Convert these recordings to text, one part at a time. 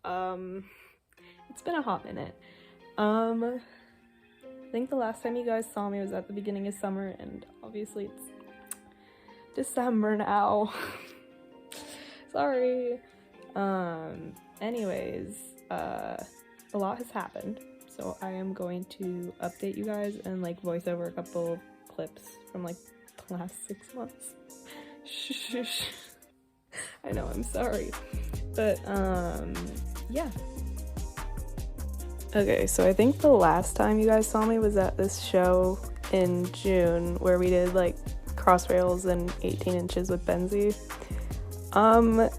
YouTube. It's been a hot minute. I think the last time you guys saw me was at the beginning of summer, and obviously it's December now. Sorry. Anyways, a lot has happened, so I am going to update you guys and like voice over a couple clips from like the last 6 months. Shh. I know, I'm sorry. But, yeah. Okay, so I think the last time you guys saw me was at this show in June where we did like crossrails and 18 inches with Benzie. I'm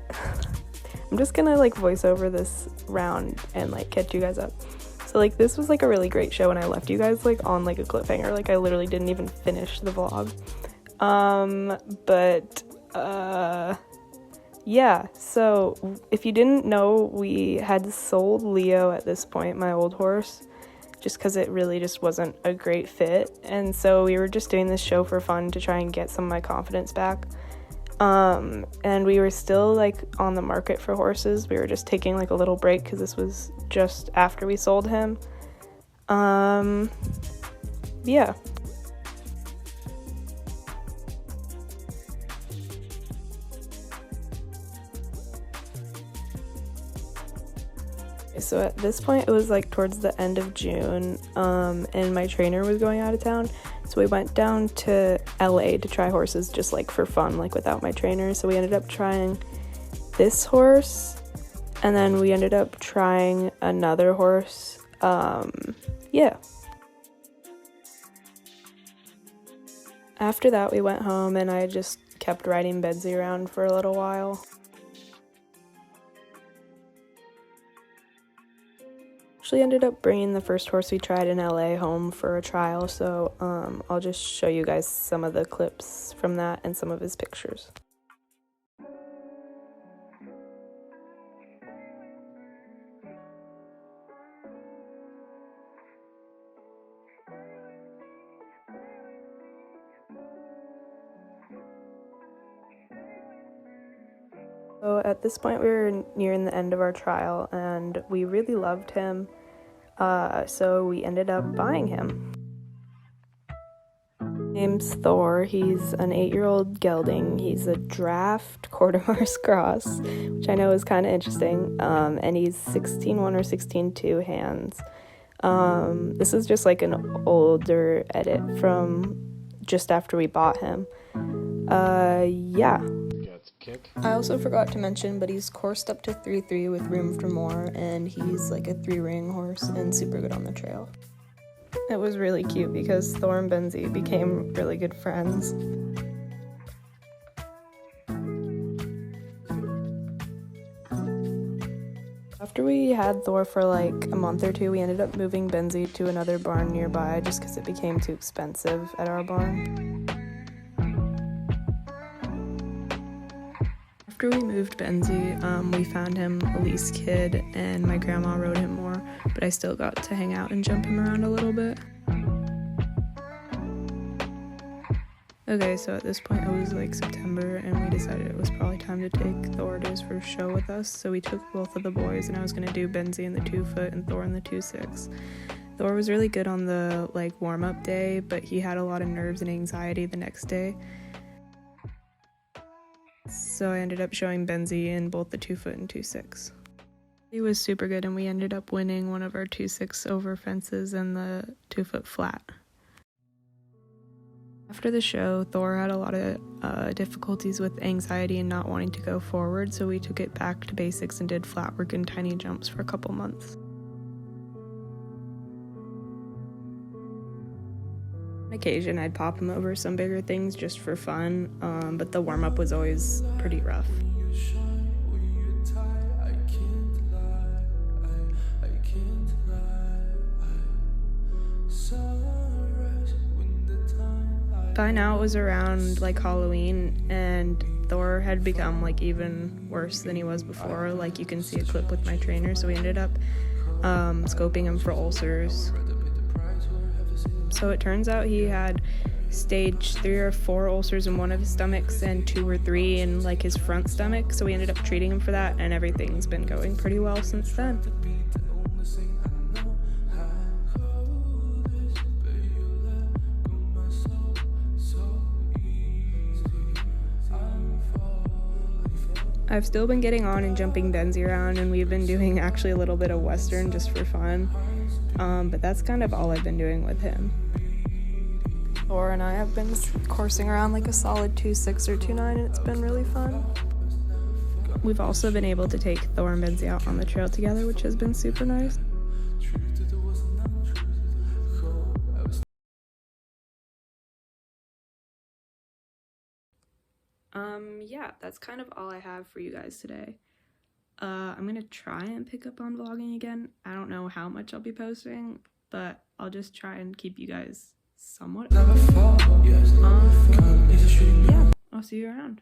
just gonna like voice over this round and like catch you guys up. So like this was like a really great show and I left you guys like on like a cliffhanger. Like I literally didn't even finish the vlog. Yeah, so if you didn't know, we had sold Leo at this point, my old horse, just because it really just wasn't a great fit. And so we were just doing this show for fun to try and get some of my confidence back. And we were still like on the market for horses. We were just taking like a little break because this was just after we sold him. Yeah. So at this point it was like towards the end of June, and my trainer was going out of town, so we went down to LA to try horses just like for fun, like without my trainer. So we ended up trying this horse, and then we ended up trying another horse. Yeah. After that we went home and I just kept riding Benzie around for a little while. Actually ended up bringing the first horse we tried in LA home for a trial, so I'll just show you guys some of the clips from that and some of his pictures. So at this point we were nearing the end of our trial and we really loved him, so we ended up buying him. His name's Thor. He's an 8-year-old gelding. He's a draft quarter-horse cross, which I know is kind of interesting, and he's 16-1 or 16-2 hands. This is just like an older edit from just after we bought him. Yeah. I also forgot to mention, but he's coursed up to 3-3 with room for more, and he's like a 3-ring horse and super good on the trail. It was really cute because Thor and Benzie became really good friends. After we had Thor for like a month or two, we ended up moving Benzie to another barn nearby just because it became too expensive at our barn. After we moved Benzie, we found him a lease kid and my grandma rode him more, but I still got to hang out and jump him around a little bit. Okay, so at this point it was like September and we decided it was probably time to take Thor to his first show with us, so we took both of the boys and I was going to do Benzie in the 2-foot and Thor in the 2-6. Thor was really good on the like warm-up day, but he had a lot of nerves and anxiety the next day. So I ended up showing Benzie in both the 2-foot and 2-6. He was super good and we ended up winning one of our 2-6 over fences and the 2-foot flat. After the show, Thor had a lot of difficulties with anxiety and not wanting to go forward, so we took it back to basics and did flat work and tiny jumps for a couple months. On occasion, I'd pop him over some bigger things just for fun, but the warm-up was always pretty rough. By now it was around like Halloween and Thor had become like even worse than he was before. Like you can see a clip with my trainer, so we ended up scoping him for ulcers. So it turns out he had stage 3 or 4 ulcers in one of his stomachs and 2 or 3 in like his front stomach, so we ended up treating him for that, and everything's been going pretty well since then. I've still been getting on and jumping Benzie around, and we've been doing actually a little bit of Western just for fun, but that's kind of all I've been doing with him. Thor and I have been coursing around like a solid 2.6 or 2.9, and it's been really fun. We've also been able to take Thor and Benzie out on the trail together, which has been super nice. Yeah, that's kind of all I have for you guys today. I'm gonna try and pick up on vlogging again. I don't know how much I'll be posting, but I'll just try and keep you guys somewhat. Yeah, I'll see you around.